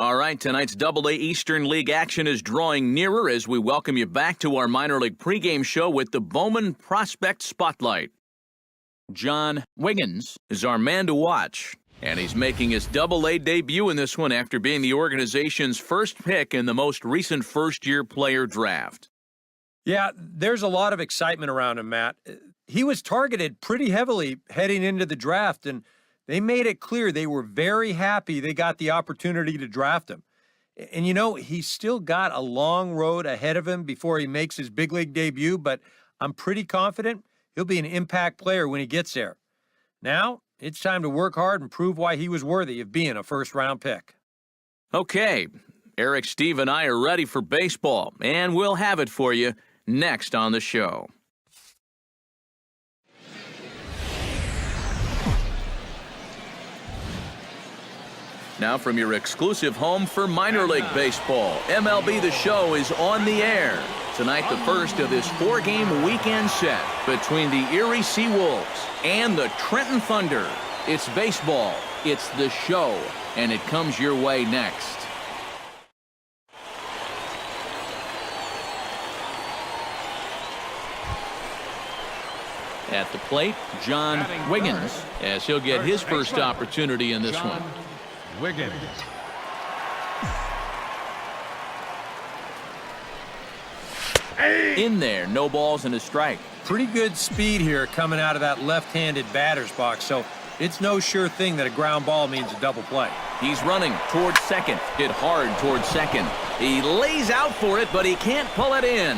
All right, tonight's Double-A Eastern League action is drawing nearer as we welcome you back to our minor league pregame show with the Bowman Prospect Spotlight. John Wiggins is our man to watch, and he's making his Double-A debut in this one after being the organization's first pick in the most recent first-year player draft. Yeah, there's a lot of excitement around him, Matt. He was targeted pretty heavily heading into the draft, and they made it clear they were very happy they got the opportunity to draft him. And, you know, he's still got a long road ahead of him before he makes his big league debut, but I'm pretty confident he'll be an impact player when he gets there. Now, it's time to work hard and prove why he was worthy of being a first-round pick. Okay, Eric, Steve, and I are ready for baseball, and we'll have it for you next on the show. Now from your exclusive home for minor league baseball, MLB The Show is on the air. Tonight, the first of this four-game weekend set between the Erie Seawolves and the Trenton Thunder. It's baseball, it's The Show, and it comes your way next. At the plate, John Wiggins, as he'll get his first opportunity in this one. Wiggins. In there, no balls and a strike. Pretty good speed here coming out of that left-handed batter's box, so it's no sure thing that a ground ball means a double play. He's running towards second, hit hard towards second. He lays out for it, but he can't pull it in.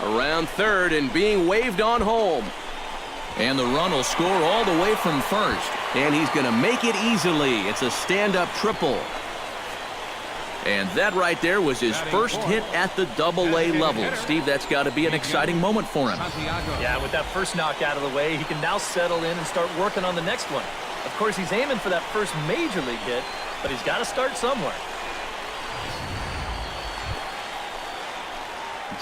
Around third and being waved on home. And the run will score all the way from first. And he's going to make it easily. It's a stand-up triple. And that right there was his first hit at the Double-A level. Steve, that's got to be an exciting moment for him. Yeah, with that first knock out of the way, he can now settle in and start working on the next one. Of course, he's aiming for that first major league hit, but he's got to start somewhere.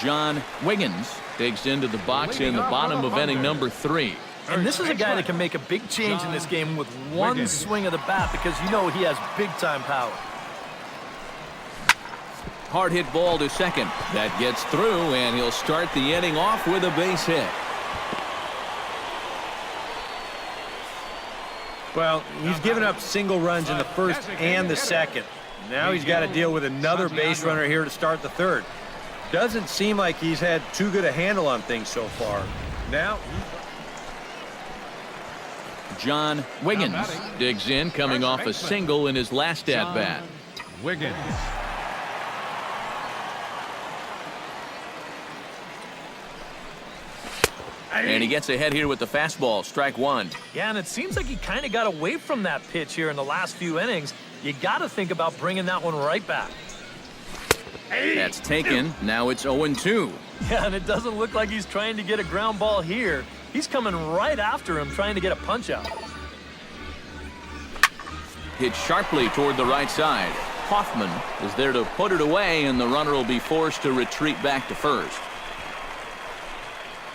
John Wiggins digs into the box in the bottom of inning number 3. And this is a guy that can make a big change in this game with one swing of the bat because you know he has big-time power. Hard hit ball to second. That gets through, and he'll start the inning off with a base hit. Well, he's given up single runs in the first and the second. Now he's got to deal with another base runner here to start the third. Doesn't seem like he's had too good a handle on things so far. Now, John Wiggins digs in, coming off a single in his last at-bat. Wiggins. And he gets ahead here with the fastball, strike one. Yeah, and it seems like he kind of got away from that pitch here in the last few innings. You got to think about bringing that one right back. That's taken. Now it's 0-2. Yeah, and it doesn't look like he's trying to get a ground ball here. He's coming right after him, trying to get a punch out. Hit sharply toward the right side. Hoffman is there to put it away, and the runner will be forced to retreat back to first.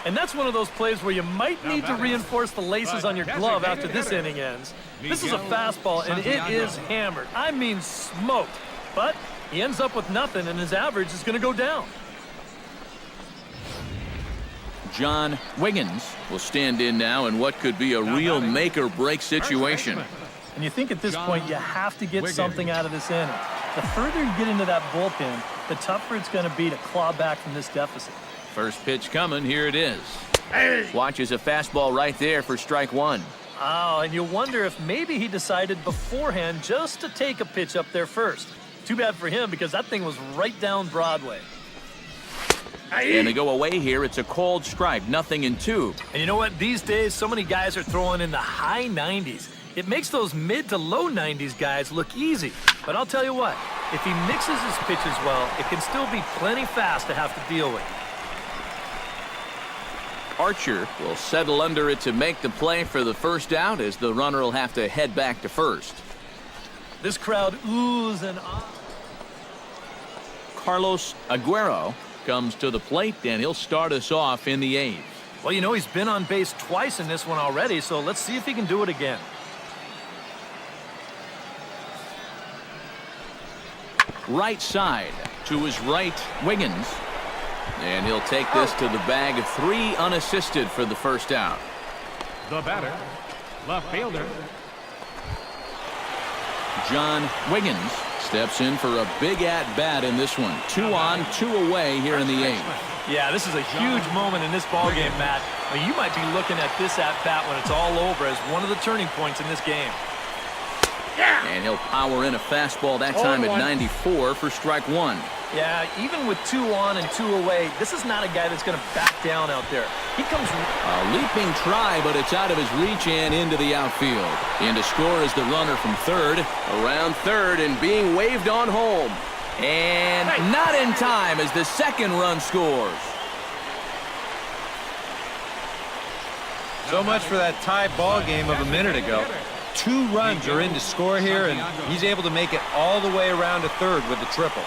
And that's one of those plays where you might need to reinforce the laces on your glove after this inning ends. This is a fastball, and it is hammered. I mean smoked. But he ends up with nothing, and his average is going to go down. John Wiggins will stand in now in what could be a real make-or-break situation. And you think at this point you have to get something out of this inning. The further you get into that bullpen, the tougher it's going to be to claw back from this deficit. First pitch coming. Here it is. Watches a fastball right there for strike one. Oh, and you wonder if maybe he decided beforehand just to take a pitch up there first. Too bad for him because that thing was right down Broadway. And they go away here. It's a called strike, 0-2. And you know what? These days, so many guys are throwing in the high 90s. It makes those mid to low 90s guys look easy. But I'll tell you what, if he mixes his pitches well, it can still be plenty fast to have to deal with. Archer will settle under it to make the play for the first out as the runner will have to head back to first. This crowd oohs and ahs. Carlos Aguero comes to the plate, and he'll start us off in the 8th. Well, you know, he's been on base twice in this one already, so let's see if he can do it again. right side. To his right, Wiggins. And he'll take this to the bag of 3 unassisted for the first out. The batter, left fielder, John Wiggins steps in for a big at-bat in this one. 2 on, 2 away here in the 8th. Yeah, this is a huge moment in this ballgame, Matt. I mean, you might be looking at this at-bat when it's all over as one of the turning points in this game. And he'll power in a fastball that time at 94 for strike 1. Yeah, even with 2 on and 2 away, this is not a guy that's going to back down out there. He comes... A leaping try, but it's out of his reach and into the outfield. In to score is the runner from third. Around third and being waved on home. And not in time as the second run scores. So much for that tie ball game of a minute ago. 2 runs are in to score here, and he's able to make it all the way around to third with the triple.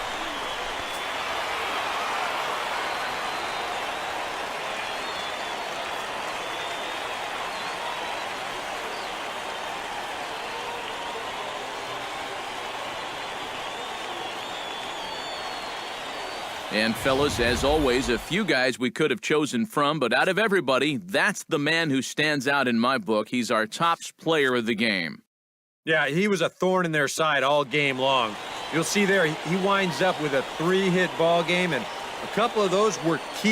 And fellas, as always, a few guys we could have chosen from, but out of everybody, that's the man who stands out in my book. He's our top player of the game. Yeah, he was a thorn in their side all game long. You'll see there, he winds up with a 3-hit ball game, and a couple of those were key.